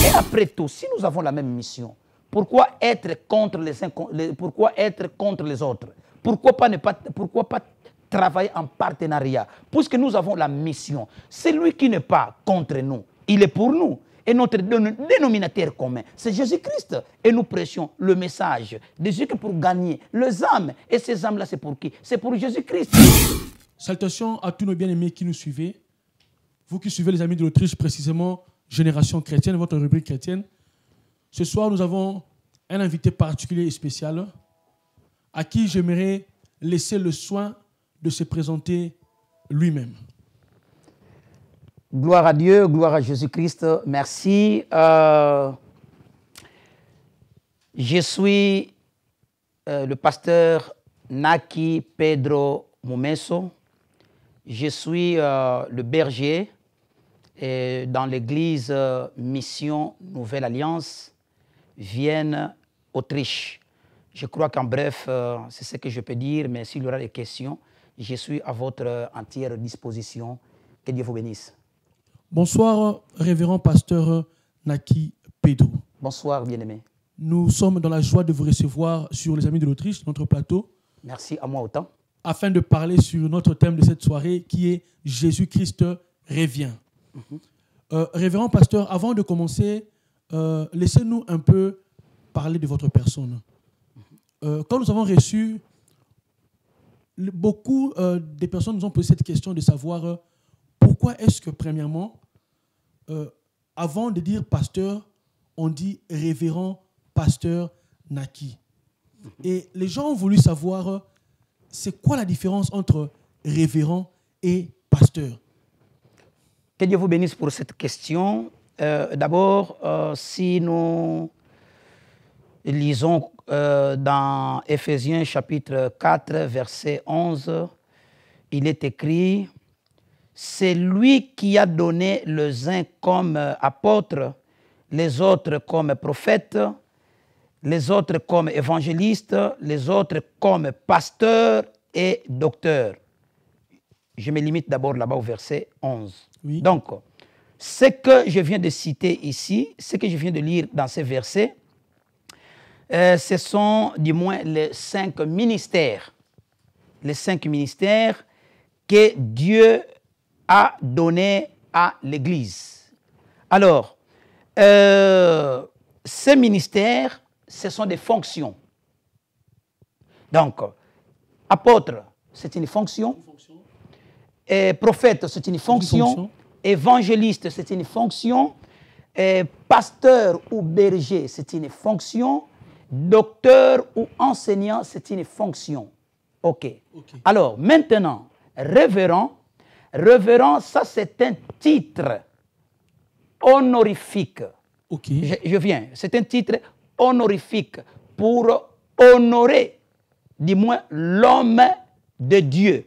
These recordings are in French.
Et après tout, si nous avons la même mission, pourquoi être contre pourquoi être contre les autres? Pourquoi pas travailler en partenariat? Puisque nous avons la mission. Celui qui n'est pas contre nous, il est pour nous. Et notre dénominateur commun, c'est Jésus-Christ. Et nous prêchons le message de Jésus pour gagner les âmes. Et ces âmes-là, c'est pour qui? C'est pour Jésus-Christ. Salutations à tous nos bien-aimés qui nous suivez. Vous qui suivez les Amis de l'Autriche, précisément Génération chrétienne, votre rubrique chrétienne. Ce soir, nous avons un invité particulier et spécial à qui j'aimerais laisser le soin de se présenter lui-même. Gloire à Dieu, gloire à Jésus-Christ. Merci. Je suis le pasteur Naki Pedro Mumeso. Je suis le berger dans l'église Mission Nouvelle Alliance, Vienne, Autriche. Je crois qu'en bref, c'est ce que je peux dire, mais s'il y aura des questions, je suis à votre entière disposition. Que Dieu vous bénisse. Bonsoir, révérend pasteur Naki Pedro. Bonsoir, bien-aimé. Nous sommes dans la joie de vous recevoir sur les Amis de l'Autriche, notre plateau. Merci, à moi autant. Afin de parler sur notre thème de cette soirée qui est Jésus-Christ revient. Révérend pasteur, avant de commencer, laissez-nous un peu parler de votre personne. Quand nous avons reçu, beaucoup de personnes nous ont posé cette question de savoir pourquoi est-ce que, premièrement, avant de dire pasteur, on dit révérend pasteur Naki. Et les gens ont voulu savoir c'est quoi la différence entre révérend et pasteur. Que Dieu vous bénisse pour cette question. D'abord, si nous lisons dans Éphésiens chapitre 4, verset 11, il est écrit « C'est lui qui a donné les uns comme apôtres, les autres comme prophètes, les autres comme évangélistes, les autres comme pasteurs et docteurs. » Je me limite d'abord là-bas au verset 11. Oui. Donc, ce que je viens de citer ici, ce que je viens de lire dans ces versets, ce sont du moins les 5 ministères. Les 5 ministères que Dieu a donnés à l'Église. Alors, ces ministères, ce sont des fonctions. Donc, apôtre, c'est une fonction. Et prophète, c'est une fonction. Évangéliste, c'est une fonction. Et pasteur ou berger, c'est une fonction. Docteur ou enseignant, c'est une fonction. OK. Alors, maintenant, révérend. Révérend, ça, c'est un titre honorifique. Je viens. C'est un titre honorifique pour honorer, du moins, l'homme de Dieu.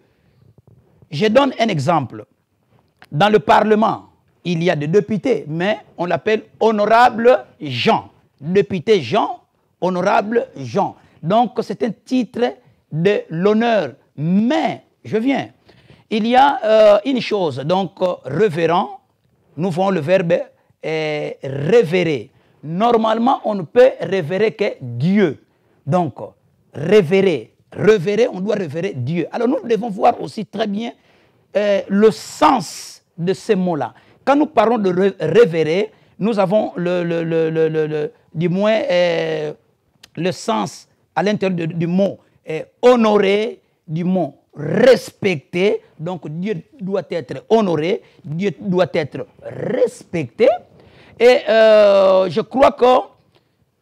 Je donne un exemple. Dans le Parlement, il y a des députés, mais on l'appelle honorable Jean. Député Jean, honorable Jean. Donc, c'est un titre de l'honneur. Mais, je viens, il y a une chose, donc, révérend, nous voyons le verbe révérer. Normalement, on ne peut révérer que Dieu. Donc, révérer, on doit révérer Dieu. Alors, nous devons voir aussi très bien le sens de ces mots-là. Quand nous parlons de révérer, nous avons du moins le sens à l'intérieur du mot honorer, du mot respecter. Donc, Dieu doit être honoré, Dieu doit être respecté. Et je crois que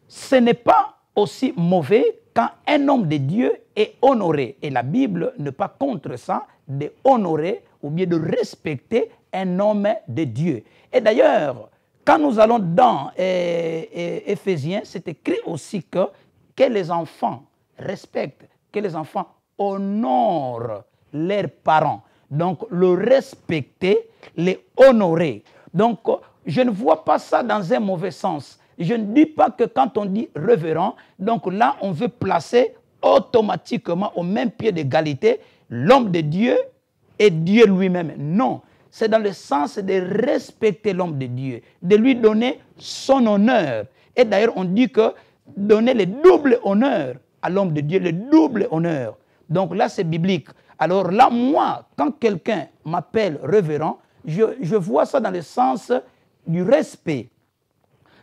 ce n'est pas aussi mauvais quand un homme de Dieu est honoré. Et la Bible n'est pas contre ça, de honorer ou bien de respecter un homme de Dieu. Et d'ailleurs, quand nous allons dans Éphésiens, c'est écrit aussi que les enfants respectent, que les enfants honorent leurs parents. Donc, le respecter, les honorer. Donc, je ne vois pas ça dans un mauvais sens. Je ne dis pas que quand on dit révérend, donc là, on veut placer automatiquement au même pied d'égalité l'homme de Dieu et Dieu lui-même. Non, c'est dans le sens de respecter l'homme de Dieu, de lui donner son honneur. Et d'ailleurs, on dit que donner le double honneur à l'homme de Dieu, le double honneur. Donc là, c'est biblique. Alors là, moi, quand quelqu'un m'appelle révérend, je vois ça dans le sens du respect.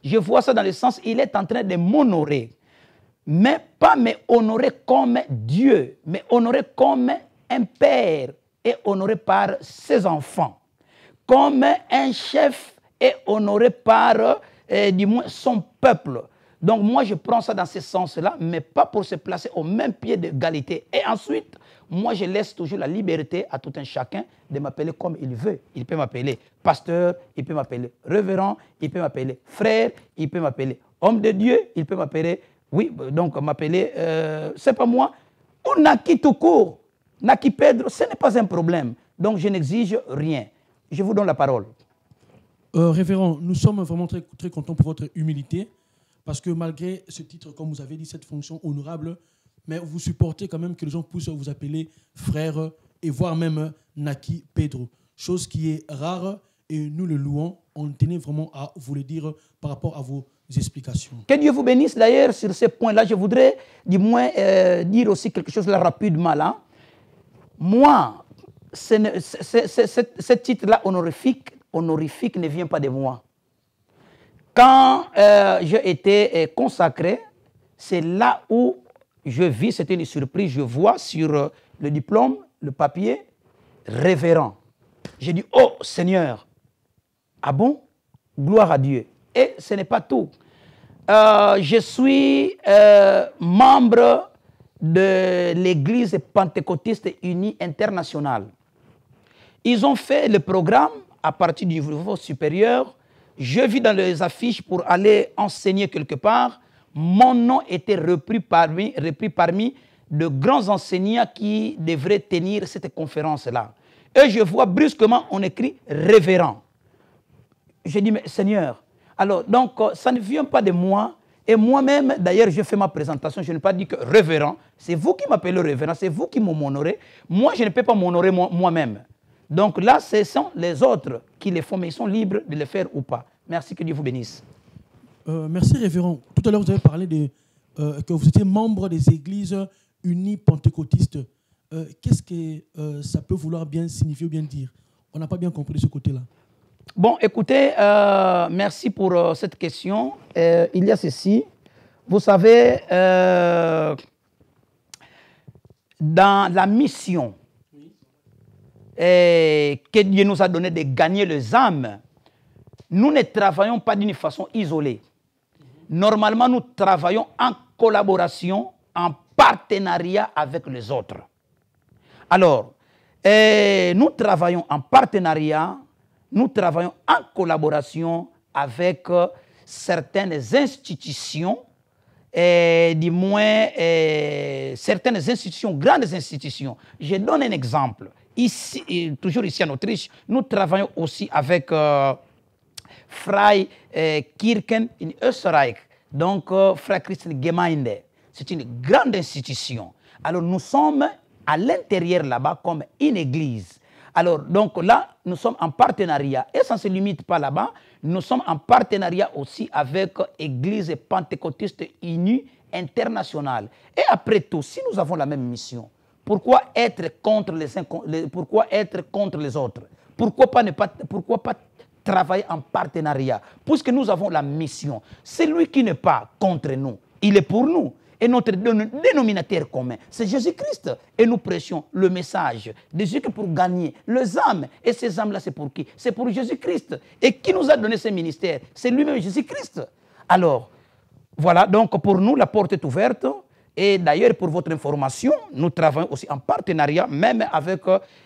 Je vois ça dans le sens, il est en train de m'honorer. Mais pas m'honorer comme Dieu, mais honorer comme un père est honoré par ses enfants. Comme un chef est honoré par, du moins, son peuple. Donc moi, je prends ça dans ce sens-là, mais pas pour se placer au même pied d'égalité. Et ensuite, moi, je laisse toujours la liberté à tout un chacun de m'appeler comme il veut. Il peut m'appeler pasteur, il peut m'appeler révérend, il peut m'appeler frère, il peut m'appeler homme de Dieu, il peut m'appeler, oui, donc m'appeler, c'est pas moi, ou Naki tout court, Naki Pedro, ce n'est pas un problème. Donc je n'exige rien. Je vous donne la parole. Révérend, nous sommes vraiment très, très contents pour votre humilité, parce que malgré ce titre, comme vous avez dit, cette fonction honorable, mais vous supportez quand même que les gens puissent vous appeler frère et voire même Naki Pedro, chose qui est rare et nous le louons. On tenait vraiment à vous le dire par rapport à vos explications. Que Dieu vous bénisse d'ailleurs sur ce point-là. Je voudrais du moins dire aussi quelque chose là rapidement. Là. Moi, ce titre-là honorifique ne vient pas de moi. Quand j'ai été consacré, c'est là où je vis, c'était une surprise, je vois sur le diplôme, le papier, révérend. J'ai dit, oh Seigneur, ah bon? Gloire à Dieu. Et ce n'est pas tout. Je suis membre de l'Église pentecôtiste unie internationale. Ils ont fait le programme à partir du niveau supérieur. Je vis dans les affiches pour aller enseigner quelque part. Mon nom était repris parmi de grands enseignants qui devraient tenir cette conférence-là. Et je vois brusquement, on écrit révérend. Je dis, mais Seigneur, alors, donc, ça ne vient pas de moi. Et moi-même, d'ailleurs, je fais ma présentation. Je n'ai pas dit que révérend. C'est vous qui m'appelez révérend. C'est vous qui m'honorez. Moi, je ne peux pas m'honorer moi-même. Donc là, ce sont les autres qui le font, mais ils sont libres de le faire ou pas. Merci, que Dieu vous bénisse. Merci, révérend. Tout à l'heure, vous avez parlé que vous étiez membre des églises unies pentecôtistes. Qu'est-ce que ça peut vouloir bien signifier ou bien dire? On n'a pas bien compris de ce côté-là. Bon, écoutez, merci pour cette question. Il y a ceci. Vous savez, dans la mission que Dieu nous a donné de gagner les âmes, nous ne travaillons pas d'une façon isolée. Normalement, nous travaillons en collaboration, en partenariat avec les autres. Alors, nous travaillons en partenariat, nous travaillons en collaboration avec certaines institutions, du moins certaines institutions, grandes institutions. Je donne un exemple. Ici, toujours ici en Autriche, nous travaillons aussi avec Freie Kirchen in Österreich, donc Freie Christliche Gemeinde. C'est une grande institution. Alors nous sommes à l'intérieur là-bas comme une église. Alors donc là, nous sommes en partenariat. Et ça ne se limite pas là-bas. Nous sommes en partenariat aussi avec l'Église pentecôtiste unie internationale. Et après tout, si nous avons la même mission, pourquoi être contre les uns, pourquoi être contre les autres? Pourquoi pas travailler en partenariat? Puisque nous avons la mission. Celui qui n'est pas contre nous, il est pour nous. Et notre dénominateur commun, c'est Jésus-Christ. Et nous prêchons le message de Jésus pour gagner les âmes. Et ces âmes-là, c'est pour qui? C'est pour Jésus-Christ. Et qui nous a donné ce ministère? C'est lui-même Jésus-Christ. Alors, voilà, donc pour nous, la porte est ouverte. Et d'ailleurs, pour votre information, nous travaillons aussi en partenariat, même avec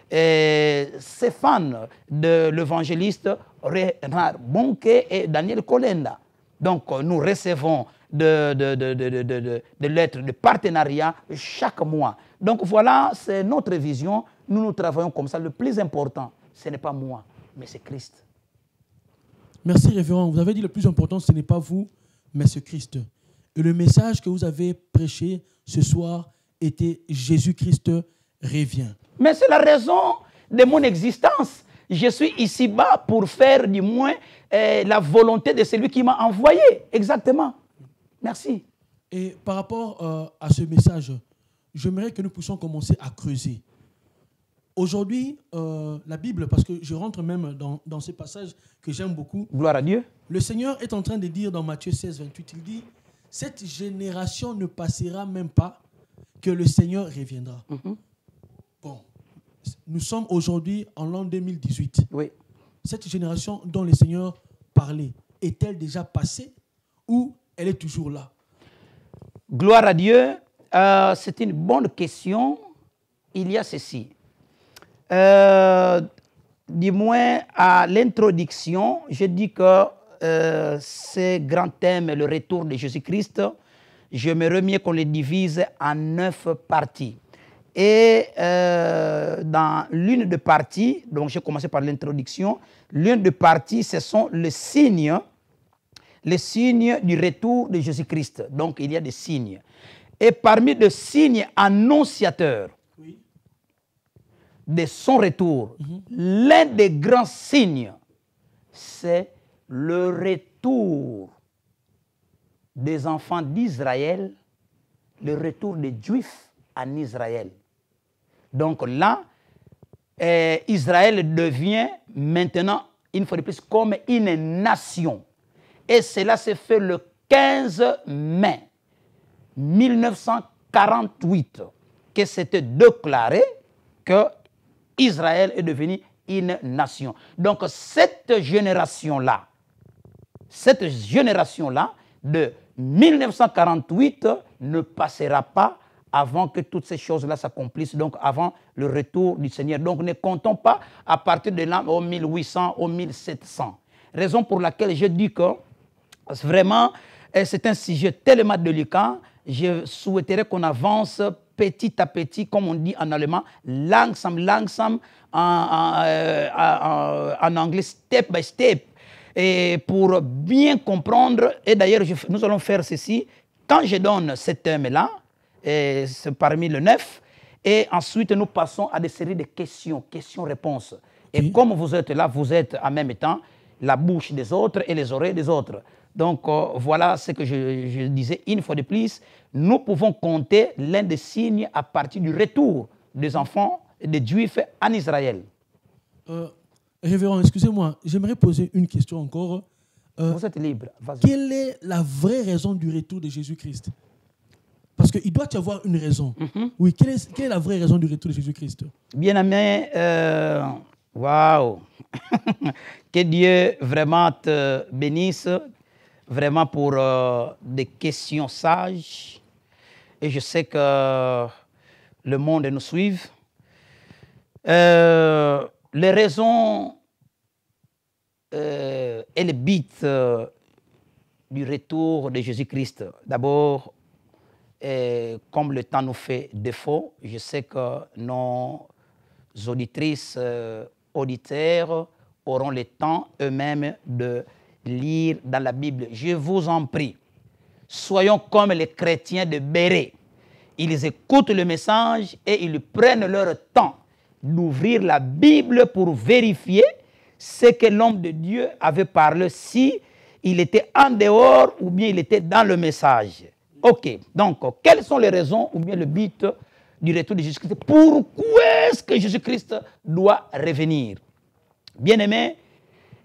ces fans de l'évangéliste Reinhard Bonke et Daniel Kolenda. Donc, nous recevons de lettres de partenariat chaque mois. Donc, voilà, c'est notre vision. Nous travaillons comme ça. Le plus important, ce n'est pas moi, mais c'est Christ. Merci, révérend. Vous avez dit le plus important, ce n'est pas vous, mais c'est Christ. Et le message que vous avez prêché ce soir était Jésus-Christ revient. Mais c'est la raison de mon existence. Je suis ici-bas pour faire du moins la volonté de celui qui m'a envoyé. Exactement. Merci. Et par rapport à ce message, j'aimerais que nous puissions commencer à creuser. Aujourd'hui, la Bible, parce que je rentre même dans ces passages que j'aime beaucoup. Gloire à Dieu. Le Seigneur est en train de dire dans Matthieu 16, 28, il dit, cette génération ne passera même pas que le Seigneur reviendra. Bon, nous sommes aujourd'hui en l'an 2018. Oui. Cette génération dont le Seigneur parlait, est-elle déjà passée ou elle est toujours là? Gloire à Dieu. C'est une bonne question. Il y a ceci. Du moins, à l'introduction, je dis que ce grand thème, le retour de Jésus-Christ, j'aimerais mieux qu'on le divise en 9 parties. Et dans l'une des parties, donc j'ai commencé par l'introduction, l'une des parties, ce sont les signes du retour de Jésus-Christ. Donc il y a des signes. Et parmi les signes annonciateurs de son retour, l'un des grands signes, c'est le retour des enfants d'Israël, le retour des Juifs en Israël. Donc là, Israël devient maintenant, une fois de plus, comme une nation. Et cela s'est fait le 15 mai 1948, que c'était déclaré que Israël est devenu une nation. Donc cette génération-là de 1948 ne passera pas avant que toutes ces choses-là s'accomplissent, donc avant le retour du Seigneur. Donc ne comptons pas à partir de l'an 1800 au 1700. Raison pour laquelle je dis que vraiment c'est un sujet tellement délicat. Je souhaiterais qu'on avance petit à petit, comme on dit en allemand, langsam, en anglais, step by step. Et pour bien comprendre, et d'ailleurs, nous allons faire ceci, quand je donne ce thème-là, c'est parmi le 9, et ensuite nous passons à des séries de questions-réponses. Et comme vous êtes là, vous êtes en même temps la bouche des autres et les oreilles des autres. Donc voilà ce que je disais une fois de plus. Nous pouvons compter l'un des signes à partir du retour des enfants des Juifs en Israël. Révérend, excusez-moi, j'aimerais poser une question encore. Vous êtes libre, vas-y. Quelle est la vraie raison du retour de Jésus-Christ? Parce qu'il doit y avoir une raison. Oui, quelle est la vraie raison du retour de Jésus-Christ? Bien-aimé, waouh! Que Dieu vraiment te bénisse, vraiment pour des questions sages. Et je sais que le monde nous suit. Les raisons et le but du retour de Jésus-Christ. D'abord, comme le temps nous fait défaut, je sais que nos auditrices, auditeurs auront le temps eux-mêmes de lire dans la Bible. Je vous en prie, soyons comme les chrétiens de Béret. Ils écoutent le message et ils prennent leur temps d'ouvrir la Bible pour vérifier ce que l'homme de Dieu avait parlé, si il était en dehors ou bien il était dans le message. Ok, donc quelles sont les raisons ou bien le but du retour de Jésus-Christ? Pourquoi est-ce que Jésus-Christ doit revenir? Bien-aimé,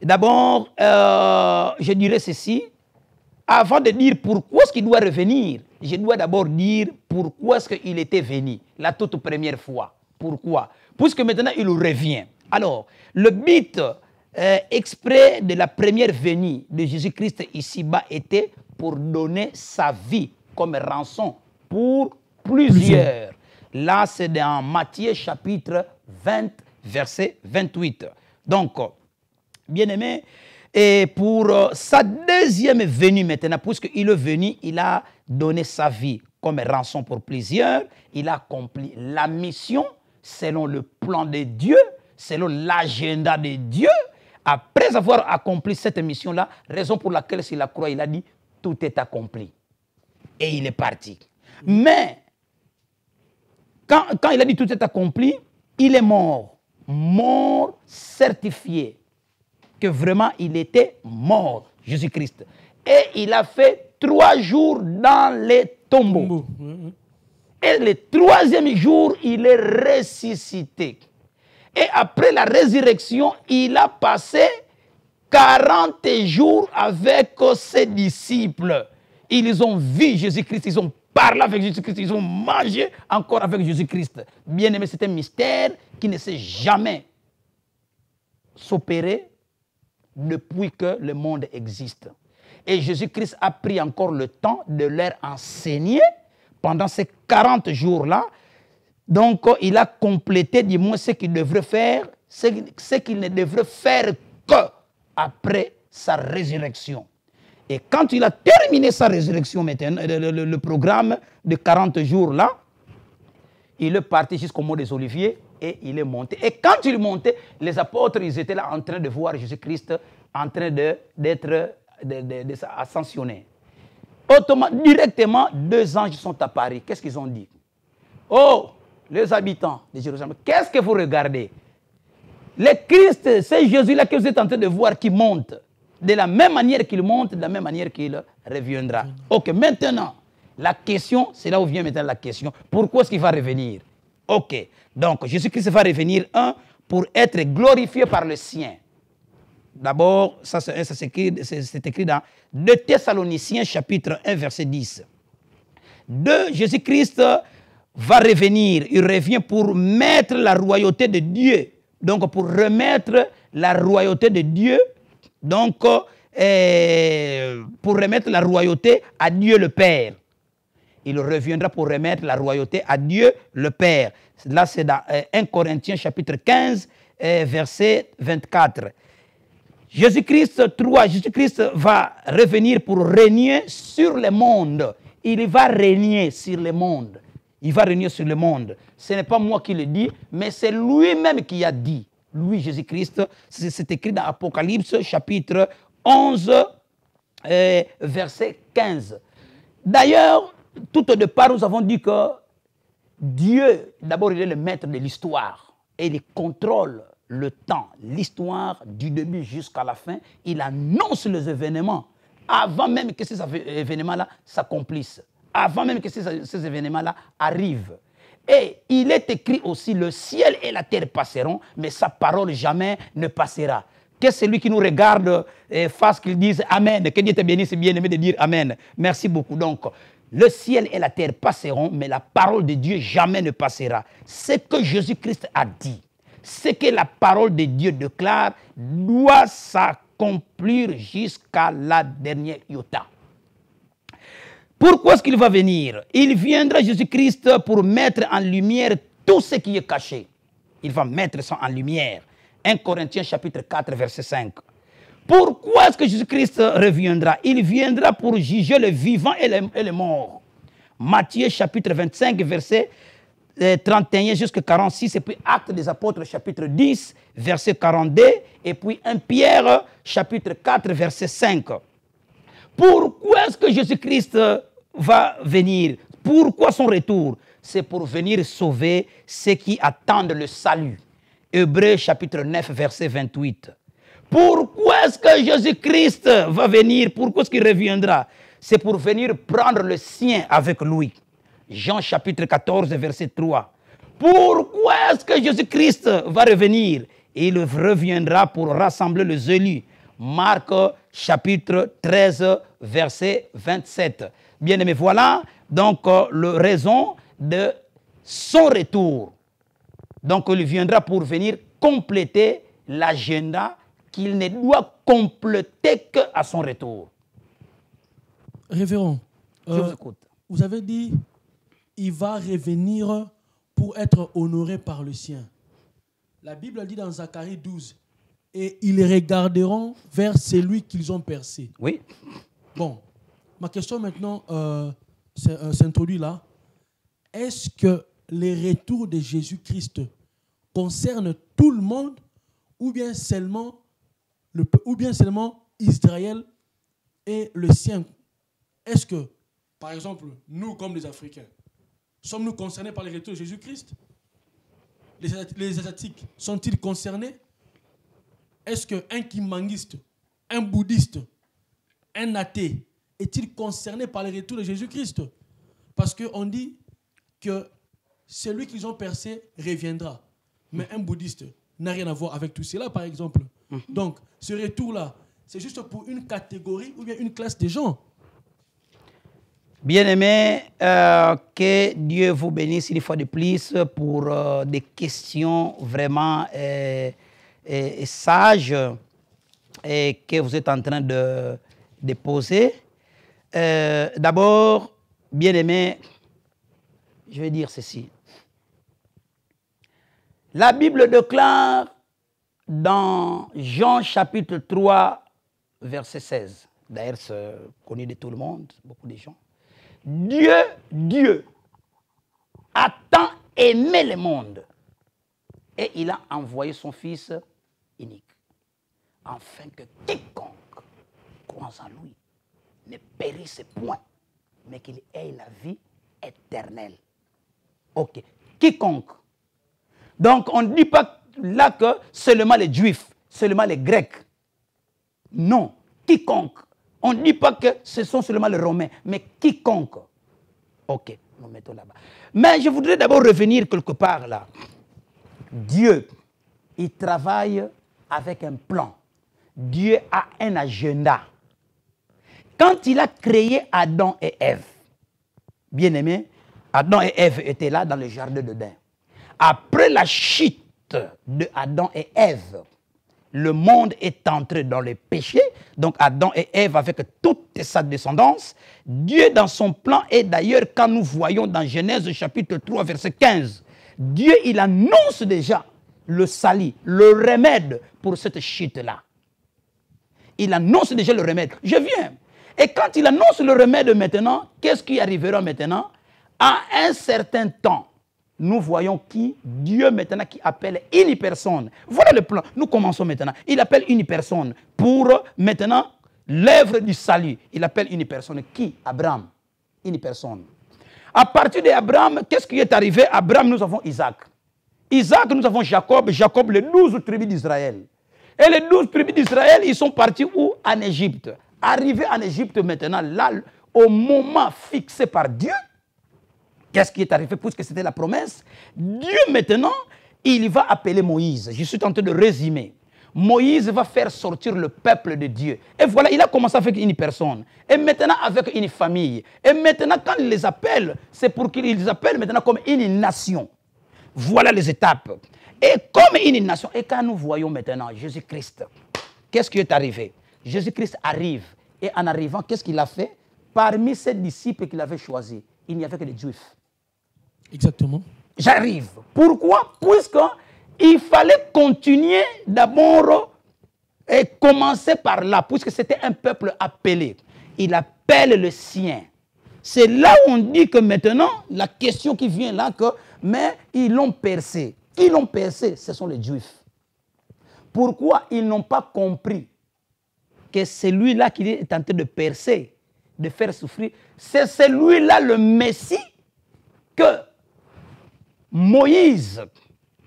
d'abord, je dirais ceci. Avant de dire pourquoi est-ce qu'il doit revenir, je dois d'abord dire pourquoi est-ce qu'il était venu la toute première fois. Pourquoi? Puisque maintenant il revient. Alors, le but exprès de la première venue de Jésus-Christ ici-bas était pour donner sa vie comme rançon pour plusieurs. Là, c'est dans Matthieu chapitre 20, verset 28. Donc, bien-aimé, et pour sa deuxième venue maintenant, puisqu'il est venu, il a donné sa vie comme rançon pour plusieurs. Il a accompli la mission selon le plan de Dieu, selon l'agenda de Dieu. Après avoir accompli cette mission-là, raison pour laquelle sur la croix, il a dit « tout est accompli ». Et il est parti. Mais, quand il a dit « tout est accompli », il est mort. mort certifiée, que vraiment il était mort, Jésus-Christ. Et il a fait 3 jours dans les tombeaux. Et le 3e jour, il est ressuscité. Et après la résurrection, il a passé 40 jours avec ses disciples. Ils ont vu Jésus-Christ, ils ont parlé avec Jésus-Christ, ils ont mangé encore avec Jésus-Christ. Bien aimé, c'est un mystère qui ne s'est jamais s'opérer depuis que le monde existe. Et Jésus-Christ a pris encore le temps de leur enseigner pendant ces 40 jours-là. Donc, il a complété du moins ce qu'il devrait faire, ce qu'il ne devrait faire qu'après sa résurrection. Et quand il a terminé sa résurrection, maintenant, le programme de 40 jours-là, il est parti jusqu'au mont des Oliviers et il est monté. Et quand il montait, les apôtres, ils étaient là en train de voir Jésus-Christ en train d'être ascensionné. Directement, 2 anges sont apparus. Qu'est-ce qu'ils ont dit? Oh, les habitants de Jérusalem, qu'est-ce que vous regardez? Le Christ, c'est Jésus-là que vous êtes en train de voir qui monte. De la même manière qu'il monte, de la même manière qu'il reviendra. Ok, maintenant, la question, c'est là où vient maintenant la question. Pourquoi est-ce qu'il va revenir? Ok, donc Jésus-Christ va revenir, pour être glorifié par le sien. D'abord, ça c'est écrit dans 2 Thessaloniciens chapitre 1 verset 10. Jésus-Christ va revenir, il revient pour mettre la royauté de Dieu. Donc pour remettre la royauté de Dieu, donc pour remettre la royauté à Dieu le Père. Il reviendra pour remettre la royauté à Dieu le Père. Là c'est dans 1 Corinthiens chapitre 15 verset 24. Jésus-Christ va revenir pour régner sur le monde. Il va régner sur le monde. Il va régner sur le monde. Ce n'est pas moi qui le dis, mais c'est lui-même qui a dit. Lui, Jésus-Christ, c'est écrit dans Apocalypse, chapitre 11, verset 15. D'ailleurs, tout au départ, nous avons dit que Dieu, d'abord, il est le maître de l'histoire. Et il contrôle le temps, l'histoire du début jusqu'à la fin. Il annonce les événements avant même que ces événements-là s'accomplissent, avant même que ces événements-là arrivent. Et il est écrit aussi, le ciel et la terre passeront, mais sa parole jamais ne passera. Que celui qui nous regarde fasse qu'il dise Amen. Que Dieu te bénisse, bien aimé de dire Amen. Merci beaucoup. Donc, le ciel et la terre passeront, mais la parole de Dieu jamais ne passera. Ce que Jésus-Christ a dit, ce que la parole de Dieu déclare, doit s'accomplir jusqu'à la dernière iota. Pourquoi est-ce qu'il va venir? Il viendra, Jésus-Christ, pour mettre en lumière tout ce qui est caché. Il va mettre ça en lumière. 1 Corinthiens chapitre 4, verset 5. Pourquoi est-ce que Jésus-Christ reviendra? Il viendra pour juger les vivants et les morts. Matthieu chapitre 25, verset 31 jusqu'à 46, et puis Actes des Apôtres chapitre 10, verset 42, et puis 1 Pierre chapitre 4, verset 5. Pourquoi est-ce que Jésus-Christ va venir? Pourquoi son retour? C'est pour venir sauver ceux qui attendent le salut. Hébreux chapitre 9, verset 28. Pourquoi est-ce que Jésus-Christ va venir? Pourquoi est-ce qu'il reviendra? C'est pour venir prendre le sien avec lui. Jean chapitre 14, verset 3. Pourquoi est-ce que Jésus-Christ va revenir? Il reviendra pour rassembler les élus. Marc chapitre 13, verset 27. Bien aimé, voilà donc la raison de son retour. Donc il viendra pour venir compléter l'agenda qu'il ne doit compléter qu'à son retour. Révérend, je vous écoute. Vous avez dit il va revenir pour être honoré par le sien. La Bible dit dans Zacharie 12, et ils regarderont vers celui qu'ils ont percé. Oui. Bon, ma question maintenant s'introduit là. Est-ce que les retours de Jésus-Christ concernent tout le monde ou bien seulement Israël et le sien? Est-ce que, par exemple, nous comme les Africains, sommes-nous concernés par les retours de Jésus-Christ? les Asiatiques sont-ils concernés? Est-ce qu'un kimangiste, un bouddhiste, un athée, est-il concerné par le retour de Jésus-Christ? Parce qu'on dit que celui qu'ils ont percé reviendra. Mais un bouddhiste n'a rien à voir avec tout cela, par exemple. Donc, ce retour-là, c'est juste pour une catégorie ou bien une classe de gens. Bien-aimés, que Dieu vous bénisse une fois de plus pour des questions vraiment sages que vous êtes en train de poser. D'abord, bien-aimés, je vais dire ceci. La Bible déclare dans Jean chapitre 3, verset 16, d'ailleurs c'est connu de tout le monde, beaucoup de gens, Dieu a tant aimé le monde et il a envoyé son Fils unique, afin que quiconque croit en lui ne périsse point, mais qu'il ait la vie éternelle. Ok, quiconque. Donc on ne dit pas là que seulement les Juifs, seulement les Grecs. Non, quiconque. On ne dit pas que ce sont seulement les Romains, mais quiconque. Ok, nous mettons là-bas. Mais je voudrais d'abord revenir quelque part là. Dieu, il travaille avec un plan. Dieu a un agenda. Quand il a créé Adam et Ève, bien aimé, Adam et Ève étaient là dans le jardin d'Éden. Après la chute de Adam et Ève, le monde est entré dans le péché, donc Adam et Ève avec toute sa descendance. Dieu dans son plan, et d'ailleurs quand nous voyons dans Genèse chapitre 3 verset 15, Dieu il annonce déjà le salut, le remède pour cette chute-là. Il annonce déjà le remède. Je viens. Et quand il annonce le remède maintenant, qu'est-ce qui arrivera maintenant? À un certain temps, nous voyons qui? Dieu maintenant qui appelle une personne. Voilà le plan. Nous commençons maintenant. Il appelle une personne pour maintenant l'œuvre du salut. Il appelle une personne. Qui? Abraham. Une personne. À partir d'Abraham, qu'est-ce qui est arrivé? Abraham, nous avons Isaac. Isaac, nous avons Jacob. Jacob, les 12 tribus d'Israël. Et les 12 tribus d'Israël, ils sont partis où? En Égypte. Arrivés en Égypte maintenant, là, au moment fixé par Dieu, qu'est-ce qui est arrivé puisque c'était la promesse? Dieu maintenant, il va appeler Moïse. Je suis en train de résumer. Moïse va faire sortir le peuple de Dieu. Et voilà, il a commencé avec une personne. Et maintenant avec une famille. Et maintenant quand il les appelle, c'est pour qu'ils les appellent maintenant comme une nation. Voilà les étapes. Et comme une nation. Et quand nous voyons maintenant Jésus-Christ, qu'est-ce qui est arrivé? Jésus-Christ arrive. Et en arrivant, qu'est-ce qu'il a fait? Parmi ses disciples qu'il avait choisis, il n'y avait que des Juifs. Exactement. J'arrive. Pourquoi? Puisqu'il fallait continuer d'abord et commencer par là, puisque c'était un peuple appelé. Il appelle le sien. C'est là où on dit que maintenant, la question qui vient là, mais ils l'ont percé. Qui l'ont percé? Ce sont les Juifs. Pourquoi ils n'ont pas compris que celui-là qui est en train de percer, de faire souffrir, c'est celui-là le Messie que Moïse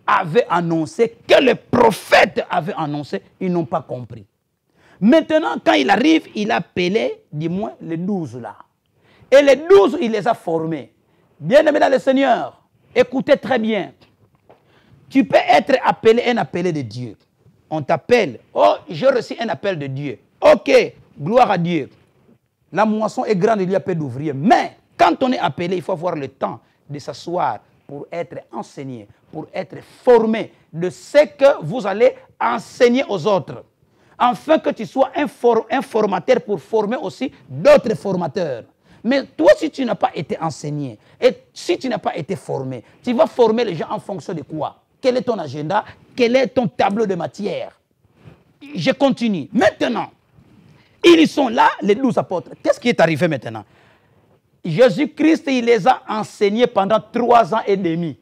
avait annoncé, que les prophètes avaient annoncé, ils n'ont pas compris. Maintenant, quand il arrive, il a appelé, du moins, les 12 là. Et les 12, il les a formés. Bien-aimés dans le Seigneur, écoutez très bien. Tu peux être appelé un appelé de Dieu. On t'appelle. Oh, j'ai reçu un appel de Dieu. Ok, gloire à Dieu. La moisson est grande, il y a peu d'ouvriers. Mais quand on est appelé, il faut avoir le temps de s'asseoir pour être enseigné, pour être formé de ce que vous allez enseigner aux autres. Afin que tu sois un formateur pour former aussi d'autres formateurs. Mais toi, si tu n'as pas été enseigné, et si tu n'as pas été formé, tu vas former les gens en fonction de quoi? Quel est ton agenda? Quel est ton tableau de matière? Je continue. Maintenant, ils sont là, les 12 apôtres. Qu'est-ce qui est arrivé maintenant? Jésus-Christ, il les a enseignés pendant 3 ans et demi.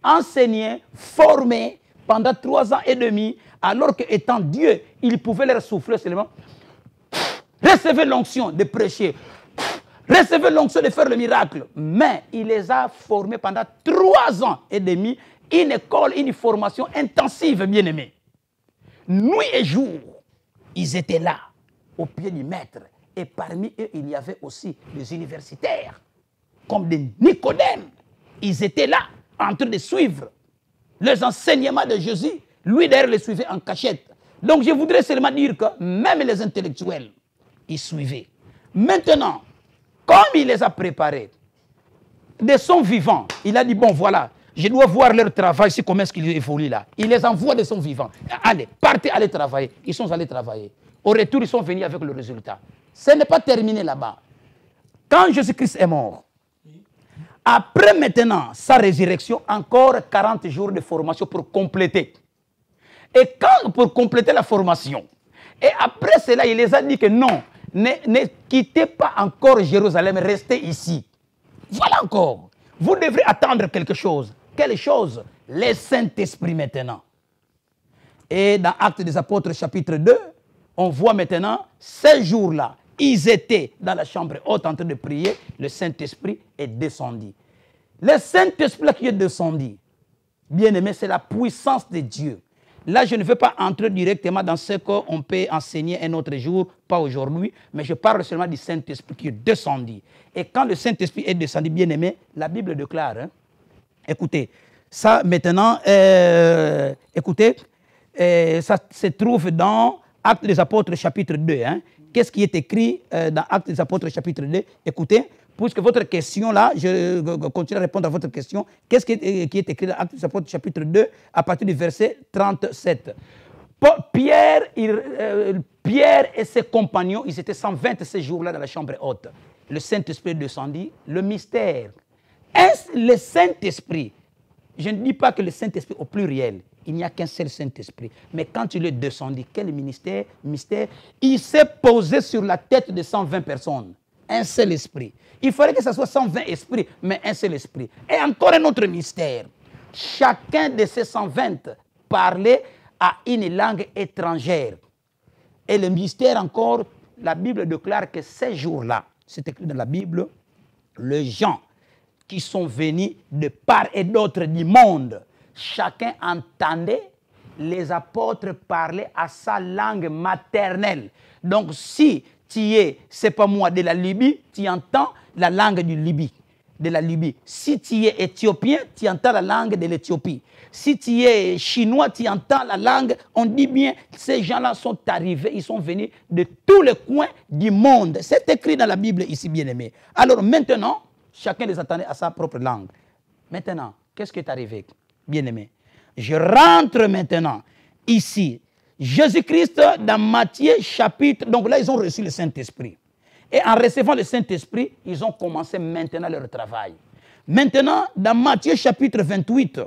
Enseignés, formés pendant 3 ans et demi, alors qu'étant Dieu, il pouvait leur souffler seulement. Recevez l'onction de prêcher. Recevez l'onction de faire le miracle. Mais il les a formés pendant 3 ans et demi. une école, une formation intensive, bien-aimés. Nuit et jour, ils étaient là, au pied du maître. Et parmi eux, il y avait aussi des universitaires, comme des Nicodèmes. Ils étaient là, en train de suivre les enseignements de Jésus. Lui, d'ailleurs, les suivait en cachette. Donc, je voudrais seulement dire que même les intellectuels, ils suivaient. Maintenant, comme il les a préparés, de son vivant, il a dit, bon, voilà, je dois voir leur travail, c'est comment est-ce qu'ils évoluent là. Il les envoie de son vivant. Allez, partez, allez travailler. Ils sont allés travailler. Au retour, ils sont venus avec le résultat. Ce n'est pas terminé là-bas. Quand Jésus-Christ est mort, après maintenant sa résurrection, encore 40 jours de formation pour compléter. Et quand, pour compléter la formation, et après cela, il les a dit que non, ne quittez pas encore Jérusalem, restez ici. Voilà encore. Vous devrez attendre quelque chose. Quelle chose? Le Saint-Esprit maintenant. Et dans Actes des Apôtres chapitre 2, on voit maintenant ces jours-là, ils étaient dans la chambre haute en train de prier, le Saint-Esprit est descendu. Le Saint-Esprit qui est descendu, bien aimé, c'est la puissance de Dieu. Là, je ne veux pas entrer directement dans ce qu'on peut enseigner un autre jour, pas aujourd'hui, mais je parle seulement du Saint-Esprit qui est descendu. Et quand le Saint-Esprit est descendu, bien aimé, la Bible déclare, hein, écoutez, ça maintenant, écoutez, ça se trouve dans Actes des Apôtres chapitre 2. Hein. Qu'est-ce qui est écrit dans Actes des Apôtres chapitre 2? Écoutez, puisque votre question là, je continue à répondre à votre question. Qu'est-ce qui est écrit dans Actes des Apôtres chapitre 2 à partir du verset 37? Pierre et ses compagnons, ils étaient 120 ces jours-là dans la chambre haute. Le Saint-Esprit descendit, le mystère. Est-ce le Saint-Esprit? Je ne dis pas que le Saint-Esprit au pluriel. Il n'y a qu'un seul Saint-Esprit. Mais quand il est descendu, quel mystère? Il s'est posé sur la tête de 120 personnes. Un seul esprit. Il faudrait que ce soit 120 esprits, mais un seul esprit. Et encore un autre mystère. Chacun de ces 120 parlait à une langue étrangère. Et le mystère encore, la Bible déclare que ces jours-là, c'est écrit dans la Bible, les gens qui sont venus de part et d'autre du monde, chacun entendait les apôtres parler à sa langue maternelle. Donc si tu es, c'est pas moi, de la Libye, tu entends la langue du Libye, de la Libye. Si tu es éthiopien, tu entends la langue de l'Éthiopie. Si tu es chinois, tu entends la langue. On dit bien, ces gens-là sont arrivés, ils sont venus de tous les coins du monde. C'est écrit dans la Bible ici, bien-aimé. Alors maintenant, chacun les attendait à sa propre langue. Maintenant, qu'est-ce qui est arrivé, bien-aimé? Je rentre maintenant ici. Jésus-Christ dans Matthieu chapitre... Donc là, ils ont reçu le Saint-Esprit. Et en recevant le Saint-Esprit, ils ont commencé maintenant leur travail. Maintenant, dans Matthieu chapitre 28,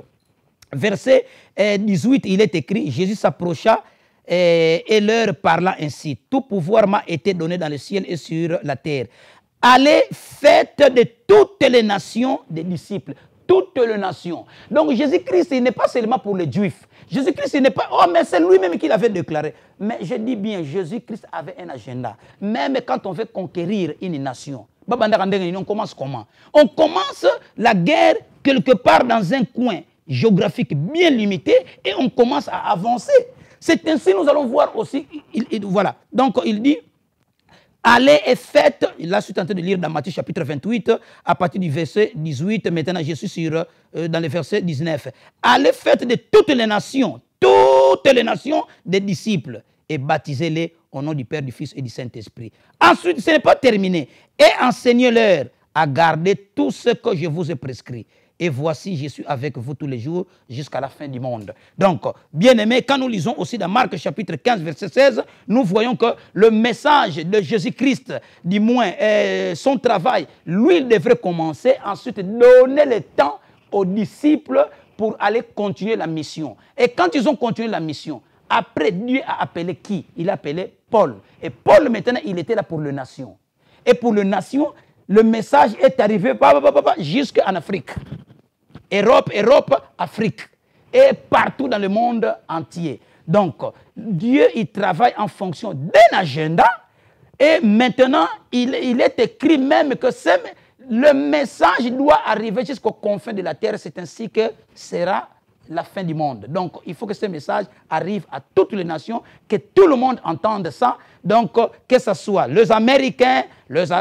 verset 18, il est écrit, Jésus s'approcha et leur parla ainsi. Tout pouvoir m'a été donné dans le ciel et sur la terre. Allez, faites de toutes les nations des disciples. Toutes les nations. Donc Jésus-Christ, il n'est pas seulement pour les Juifs. Jésus-Christ, il n'est pas... Oh, mais c'est lui-même qui l'avait déclaré. Mais je dis bien, Jésus-Christ avait un agenda. Même quand on veut conquérir une nation, on commence comment? On commence la guerre quelque part dans un coin géographique bien limité et on commence à avancer. C'est ainsi nous allons voir aussi... voilà. Donc il dit... Allez et faites, là je suis en train de lire dans Matthieu chapitre 28, à partir du verset 18, maintenant je suis dans le verset 19. Allez faites de toutes les nations des disciples, et baptisez-les au nom du Père, du Fils et du Saint-Esprit. Ensuite, ce n'est pas terminé, et enseignez-leur à garder tout ce que je vous ai prescrit. Et voici, je suis avec vous tous les jours jusqu'à la fin du monde. Donc, bien aimés, quand nous lisons aussi dans Marc chapitre 15, verset 16, nous voyons que le message de Jésus-Christ, du moins son travail, lui, il devrait commencer, ensuite donner le temps aux disciples pour aller continuer la mission. Et quand ils ont continué la mission, après, Dieu a appelé qui? Il a appelé Paul. Et Paul, maintenant, il était là pour les nations. Et pour les nations, le message est arrivé jusqu'en Afrique. Europe, Afrique, et partout dans le monde entier. Donc, Dieu, il travaille en fonction d'un agenda, et maintenant, il est écrit même que le message doit arriver jusqu'aux confins de la terre. C'est ainsi que sera la fin du monde. Donc, il faut que ce message arrive à toutes les nations, que tout le monde entende ça. Donc, que ce soit les Américains, les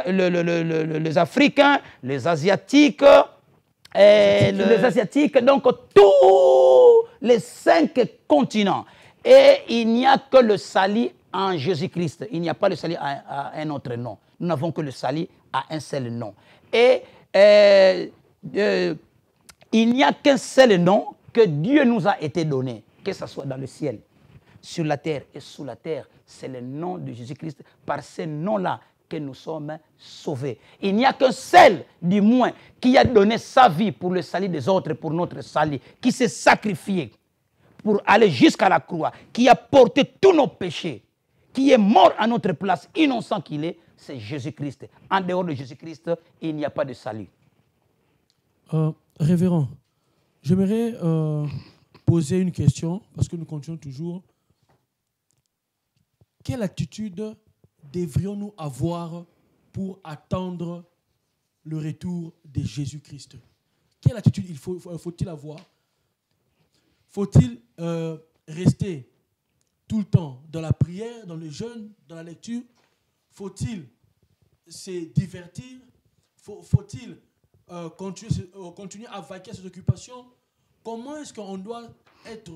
Africains, les Asiatiques, donc tous les 5 continents. Et il n'y a que le salut en Jésus-Christ. Il n'y a pas le salut à un autre nom. Nous n'avons que le salut à un seul nom. Et il n'y a qu'un seul nom que Dieu nous a été donné, que ce soit dans le ciel, sur la terre et sous la terre. C'est le nom de Jésus-Christ. Par ce nom-là que nous sommes sauvés. Il n'y a qu'un seul, du moins, qui a donné sa vie pour le salut des autres, pour notre salut, qui s'est sacrifié pour aller jusqu'à la croix, qui a porté tous nos péchés, qui est mort à notre place, innocent qu'il est, c'est Jésus-Christ. En dehors de Jésus-Christ, il n'y a pas de salut. Révérend, j'aimerais poser une question, parce que nous continuons toujours. Quelle attitude devrions-nous avoir pour attendre le retour de Jésus-Christ? Quelle attitude faut-il avoir? Faut-il rester tout le temps dans la prière, dans le jeûne, dans la lecture? Faut-il se divertir? Faut-il continuer à vaquer à ses occupations? Comment est-ce qu'on doit être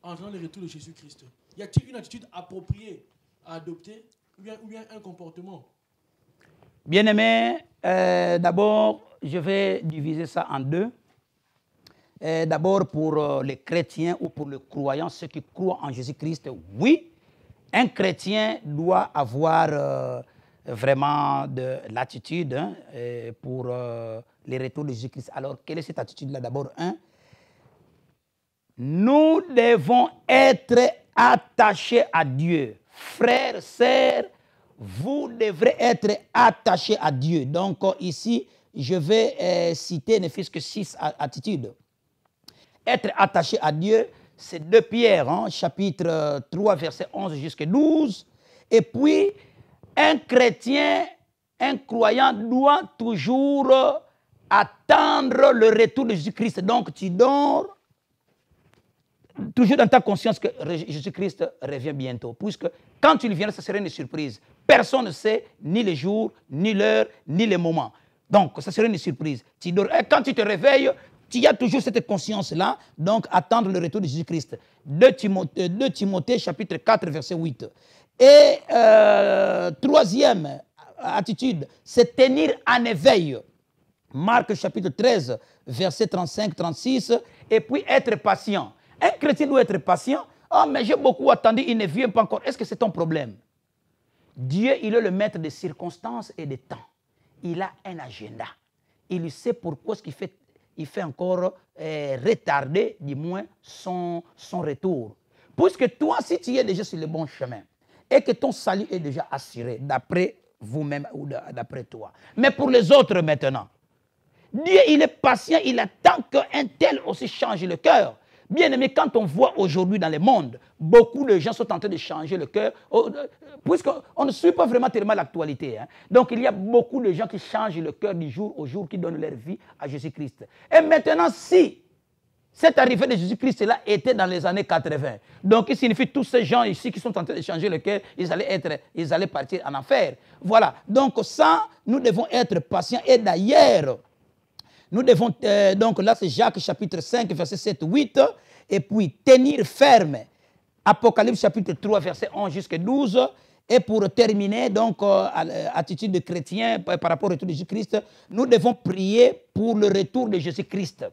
en attendant le retour de Jésus-Christ? Y a-t-il une attitude appropriée à adopter ou bien un comportement? Bien-aimé, d'abord, je vais diviser ça en deux. D'abord, pour les chrétiens ou pour les croyants, ceux qui croient en Jésus-Christ, oui, un chrétien doit avoir vraiment de l'attitude pour les retours de Jésus-Christ. Alors, quelle est cette attitude-là? D'abord, nous devons être attachés à Dieu. Frères, sœurs, vous devrez être attachés à Dieu. Donc, ici, je vais citer ne fût-ce que 6 attitudes. Être attaché à Dieu, c'est 2 Pierre, chapitre 3, verset 11 jusqu'à 12. Et puis, un chrétien, un croyant doit toujours attendre le retour de Jésus-Christ. Donc, tu dors toujours dans ta conscience que Jésus-Christ revient bientôt. Puisque quand il viendra, ça serait une surprise. Personne ne sait ni le jour, ni l'heure, ni le moment. Donc, ça serait une surprise. Tu dors. Et quand tu te réveilles, tu as toujours cette conscience-là, donc attendre le retour de Jésus-Christ. 2 Timothée, chapitre 4, verset 8. Et troisième attitude, c'est tenir en éveil. Marc, chapitre 13, verset 35-36. Et puis être patient. Un chrétien doit être patient. Ah, mais j'ai beaucoup attendu, il ne vient pas encore. Est-ce que c'est ton problème? Dieu, il est le maître des circonstances et des temps. Il a un agenda. Il sait pourquoi il fait encore retarder, du moins, son retour. Puisque toi, si tu es déjà sur le bon chemin et que ton salut est déjà assuré d'après vous-même ou d'après toi. Mais pour les autres maintenant, Dieu, il est patient, il attend qu'un tel aussi change le cœur. Bien aimé, quand on voit aujourd'hui dans le monde, beaucoup de gens sont en train de changer le cœur, puisqu'on ne suit pas vraiment tellement l'actualité. Donc il y a beaucoup de gens qui changent le cœur du jour au jour, qui donnent leur vie à Jésus-Christ. Et maintenant, si cette arrivée de Jésus-Christ-là était dans les années 80, donc il signifie que tous ces gens ici qui sont en train de changer le cœur, ils allaient partir en enfer. Voilà, donc ça, nous devons être patients. Et d'ailleurs, nous devons, donc là c'est Jacques chapitre 5, verset 7-8, et puis tenir ferme, Apocalypse chapitre 3, verset 11 jusqu'à 12, et pour terminer, donc, attitude de chrétien par rapport au retour de Jésus-Christ, nous devons prier pour le retour de Jésus-Christ.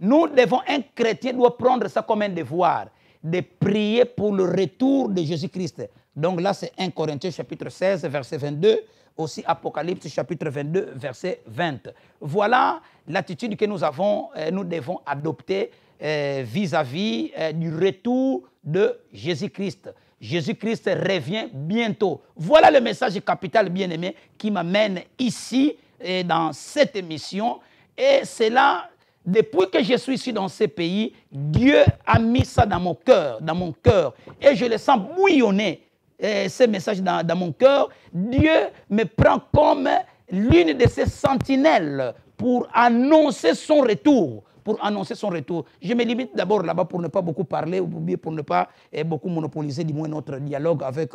Un chrétien doit prendre ça comme un devoir, de prier pour le retour de Jésus-Christ. Donc là c'est 1 Corinthiens chapitre 16, verset 22, aussi Apocalypse chapitre 22, verset 20. Voilà l'attitude que nous devons adopter vis-à-vis du retour de Jésus-Christ. Jésus-Christ revient bientôt. Voilà le message capital, bien-aimé, qui m'amène ici, dans cette émission. Et c'est là, depuis que je suis ici dans ce pays, Dieu a mis ça dans mon cœur. Et je le sens bouillonner. Ce message dans mon cœur, Dieu me prend comme l'une de ses sentinelles pour annoncer son retour, pour annoncer son retour. Je me limite d'abord là-bas pour ne pas beaucoup parler ou bien pour ne pas beaucoup monopoliser du moins notre dialogue avec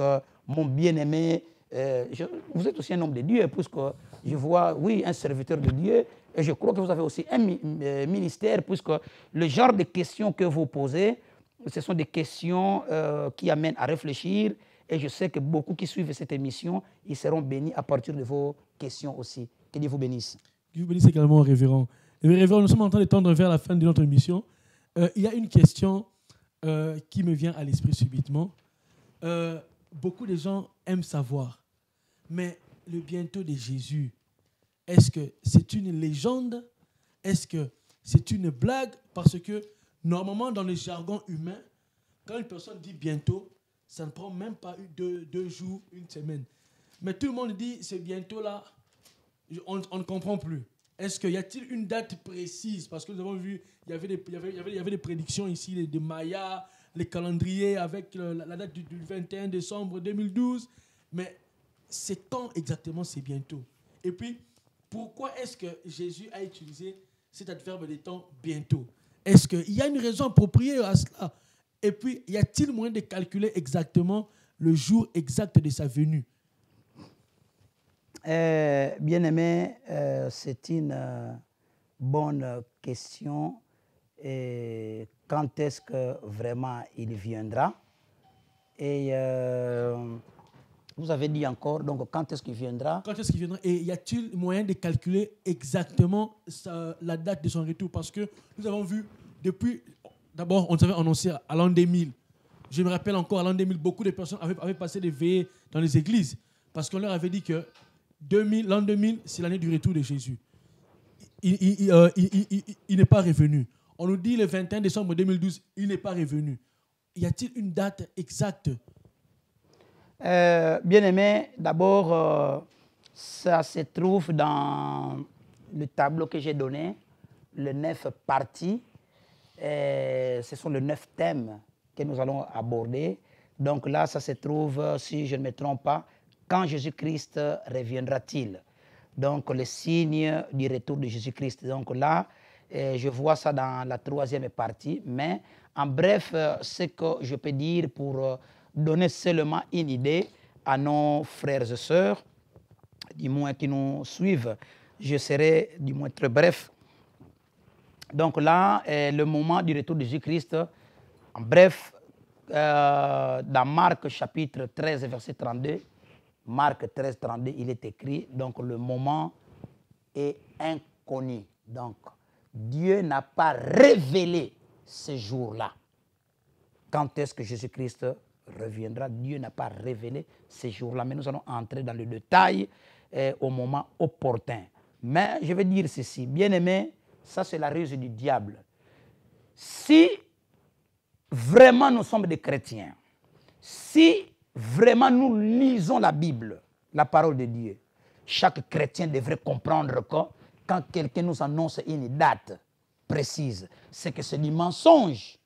mon bien-aimé. Vous êtes aussi un homme de Dieu, puisque je vois, oui, un serviteur de Dieu, et je crois que vous avez aussi un ministère, puisque le genre de questions que vous posez, ce sont des questions qui amènent à réfléchir, et je sais que beaucoup qui suivent cette émission, ils seront bénis à partir de vos questions aussi. Que Dieu vous bénisse. Dieu vous bénisse également, révérend. Révérend, nous sommes en train de tendre vers la fin de notre émission. Il y a une question qui me vient à l'esprit subitement. Beaucoup de gens aiment savoir, mais le bientôt de Jésus, est-ce que c'est une légende? Est-ce que c'est une blague? Parce que normalement, dans le jargon humain, quand une personne dit bientôt, ça ne prend même pas deux jours, une semaine. Mais tout le monde dit c'est bientôt là, on ne comprend plus. Est-ce qu'il y a-t-il une date précise? Parce que nous avons vu, il y avait des prédictions ici, des Mayas, les calendriers avec la date du 21 décembre 2012. Mais c'est quand exactement c'est bientôt? Et puis, pourquoi est-ce que Jésus a utilisé cet adverbe de temps bientôt? Est-ce qu'il y a une raison appropriée à cela? Et puis, y a-t-il moyen de calculer exactement le jour exact de sa venue? Bien-aimé, c'est une bonne question. Et quand est-ce que vraiment il viendra? Et vous avez dit encore, donc quand est-ce qu'il viendra? Quand est-ce qu'il viendra? Et y a-t-il moyen de calculer exactement la date de son retour? Parce que nous avons vu depuis... D'abord, on nous avait annoncé à l'an 2000. Je me rappelle encore, à l'an 2000, beaucoup de personnes avaient passé des veillées dans les églises parce qu'on leur avait dit que l'an 2000, c'est l'année du retour de Jésus. Il n'est pas revenu. On nous dit le 21 décembre 2012, il n'est pas revenu. Y a-t-il une date exacte? Bien-aimé, d'abord, ça se trouve dans le tableau que j'ai donné, les 9 parties. Ce sont les 9 thèmes que nous allons aborder. Donc là, ça se trouve, si je ne me trompe pas, quand Jésus-Christ reviendra-t-il? Donc les signes du retour de Jésus-Christ. Donc là, je vois ça dans la 3e partie. Mais en bref, ce que je peux dire pour donner seulement une idée à nos frères et sœurs, du moins qui nous suivent, je serai du moins très bref. Donc là, le moment du retour de Jésus-Christ, en bref, dans Marc chapitre 13, verset 32, Marc 13, 32, il est écrit, donc le moment est inconnu. Donc, Dieu n'a pas révélé ce jour-là. Quand est-ce que Jésus-Christ reviendra? Dieu n'a pas révélé ce jour-là. Mais nous allons entrer dans le détail au moment opportun. Mais je vais dire ceci, bien-aimé, ça c'est la ruse du diable. Si vraiment nous sommes des chrétiens, si vraiment nous lisons la Bible, la parole de Dieu, chaque chrétien devrait comprendre que quand quelqu'un nous annonce une date précise, c'est que c'est du mensonge.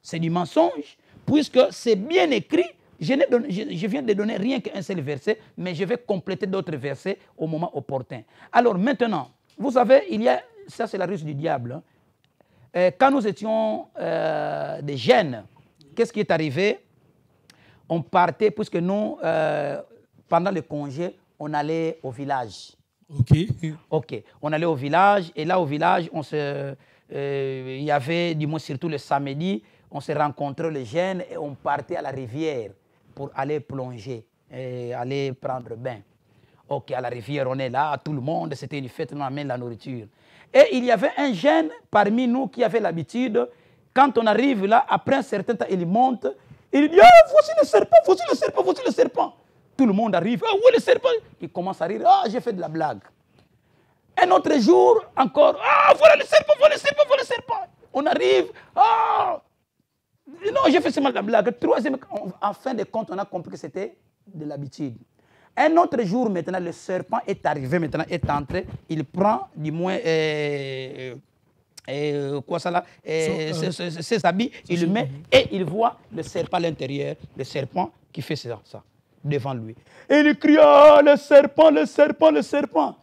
C'est du mensonge, puisque c'est bien écrit. Je viens de donner rien qu'un seul verset, mais je vais compléter d'autres versets au moment opportun. Alors maintenant, vous savez, ça c'est la ruse du diable. Quand nous étions des jeunes, qu'est-ce qui est arrivé? On partait, puisque nous, pendant le congé, on allait au village. Ok. On allait au village, et là au village, il y avait, du moins surtout le samedi, on se rencontrait les jeunes et on partait à la rivière pour aller plonger et aller prendre bain. Ok, à la rivière, on est là, tout le monde, c'était une fête, on amène la nourriture. Et il y avait un jeune parmi nous qui avait l'habitude, quand on arrive là, après un certain temps, il monte, il dit, ah, voici le serpent, voici le serpent, voici le serpent. Tout le monde arrive, ah, où est le serpent? Il commence à rire, ah, j'ai fait de la blague. Un autre jour, encore, ah, voilà le serpent, voilà le serpent, voilà le serpent. On arrive, ah, non, j'ai fait seulement de la blague. Troisième, en fin de compte, on a compris que c'était de l'habitude. Un autre jour, maintenant, le serpent est arrivé, maintenant, est entré. Il prend, du moins, quoi ça là, ses habits, il le met et il voit le serpent à l'intérieur, le serpent qui fait ça, devant lui. Et il crie, ah, le serpent, le serpent, le serpent.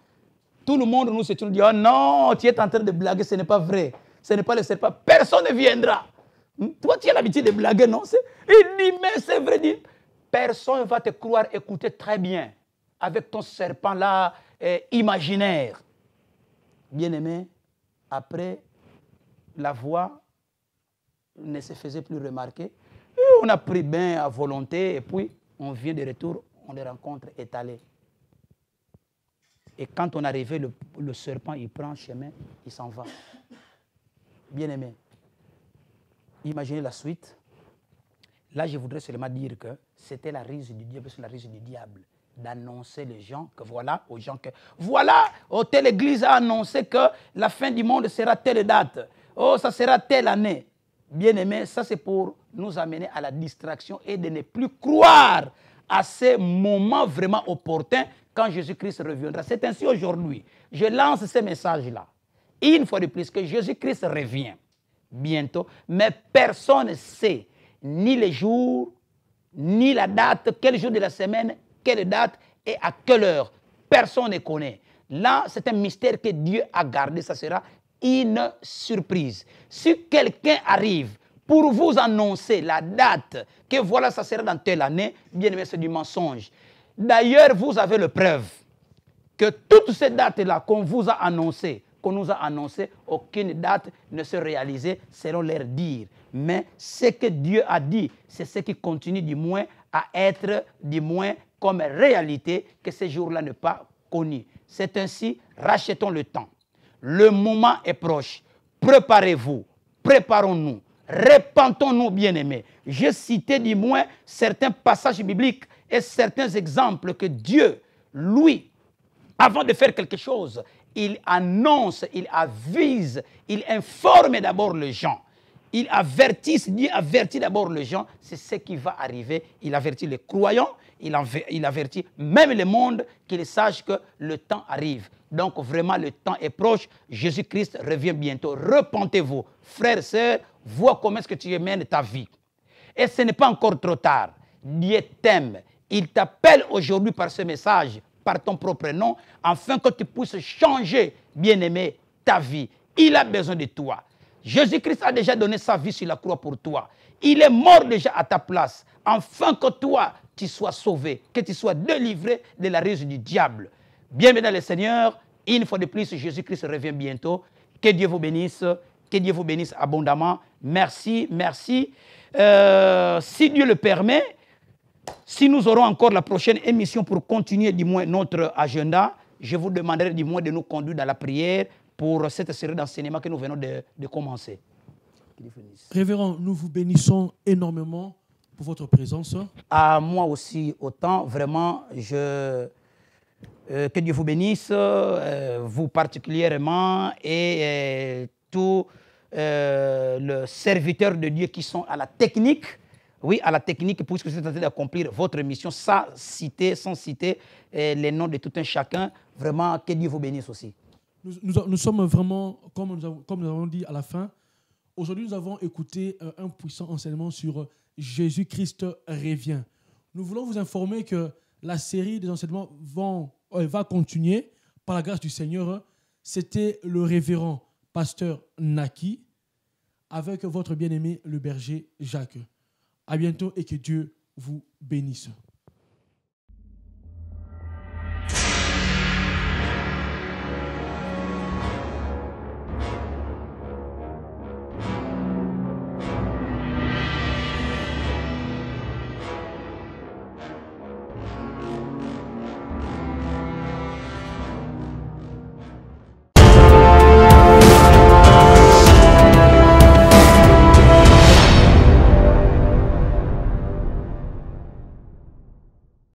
Tout le monde nous s'est dit, oh non, tu es en train de blaguer, ce n'est pas vrai. ce n'est pas le serpent, personne ne viendra. Toi, tu as l'habitude de blaguer, non? Il dit, mais c'est vrai, dit, personne ne va te croire, écouter très bien avec ton serpent-là imaginaire. Bien-aimé, après, la voix ne se faisait plus remarquer. Et on a pris bain à volonté et puis on vient de retour, on les rencontre étalés. Et quand on est arrivé, le serpent, il prend chemin, il s'en va. Bien-aimé, imaginez la suite. Là, je voudrais seulement dire que c'était la ruse du diable, c'est la ruse du diable d'annoncer les gens que voilà, aux gens que voilà, oh, telle église a annoncé que la fin du monde sera telle date. Oh, ça sera telle année. Bien-aimé, ça c'est pour nous amener à la distraction et de ne plus croire à ces moments vraiment opportuns quand Jésus-Christ reviendra. C'est ainsi aujourd'hui. Je lance ces messages-là. Une fois de plus que Jésus-Christ revient bientôt, mais personne ne sait ni les jours, ni la date, quel jour de la semaine, quelle date et à quelle heure. Personne ne connaît. Là, c'est un mystère que Dieu a gardé. Ça sera une surprise. Si quelqu'un arrive pour vous annoncer la date, que voilà, ça sera dans telle année, bien aimé, c'est du mensonge. D'ailleurs, vous avez la preuve que toutes ces dates-là qu'on vous a annoncées, qu'on nous a annoncées, aucune date ne se réalisait selon leur dire. Mais ce que Dieu a dit, c'est ce qui continue du moins à être du moins comme réalité que ce jour-là n'est pas connu. C'est ainsi, rachetons le temps. Le moment est proche. Préparez-vous, préparons-nous, repentons-nous, bien-aimés. J'ai cité du moins certains passages bibliques et certains exemples que Dieu, lui, avant de faire quelque chose, il annonce, il avise, il informe d'abord les gens. Il avertit, Dieu avertit d'abord les gens, c'est ce qui va arriver. Il avertit les croyants, il avertit même le monde qu'ils sachent que le temps arrive. Donc vraiment le temps est proche, Jésus-Christ revient bientôt. Repentez-vous, frères et sœurs, vois comment est-ce que tu mènes ta vie. Et ce n'est pas encore trop tard. Dieu t'aime, il t'appelle aujourd'hui par ce message, par ton propre nom, afin que tu puisses changer, bien-aimé, ta vie. Il a besoin de toi. Jésus-Christ a déjà donné sa vie sur la croix pour toi. Il est mort déjà à ta place, afin que toi, tu sois sauvé, que tu sois délivré de la ruse du diable. Bienvenue dans le Seigneur. Une fois de plus, Jésus-Christ revient bientôt. Que Dieu vous bénisse. Que Dieu vous bénisse abondamment. Merci, merci. Si Dieu le permet, si nous aurons encore la prochaine émission pour continuer du moins notre agenda, je vous demanderai du moins de nous conduire dans la prière pour cette série d'enseignements que nous venons de commencer. Révérend, nous vous bénissons énormément pour votre présence. À moi aussi autant, vraiment, que Dieu vous bénisse, vous particulièrement, et tous les serviteurs de Dieu qui sont à la technique. Oui, à la technique, puisque vous êtes en train d'accomplir votre mission sans citer les noms de tout un chacun. Vraiment, que Dieu vous bénisse aussi. Nous sommes vraiment, comme nous avons dit à la fin, aujourd'hui nous avons écouté un puissant enseignement sur Jésus-Christ revient. Nous voulons vous informer que la série des enseignements va continuer par la grâce du Seigneur. C'était le révérend pasteur Naki avec votre bien-aimé le berger Jacques. À bientôt et que Dieu vous bénisse.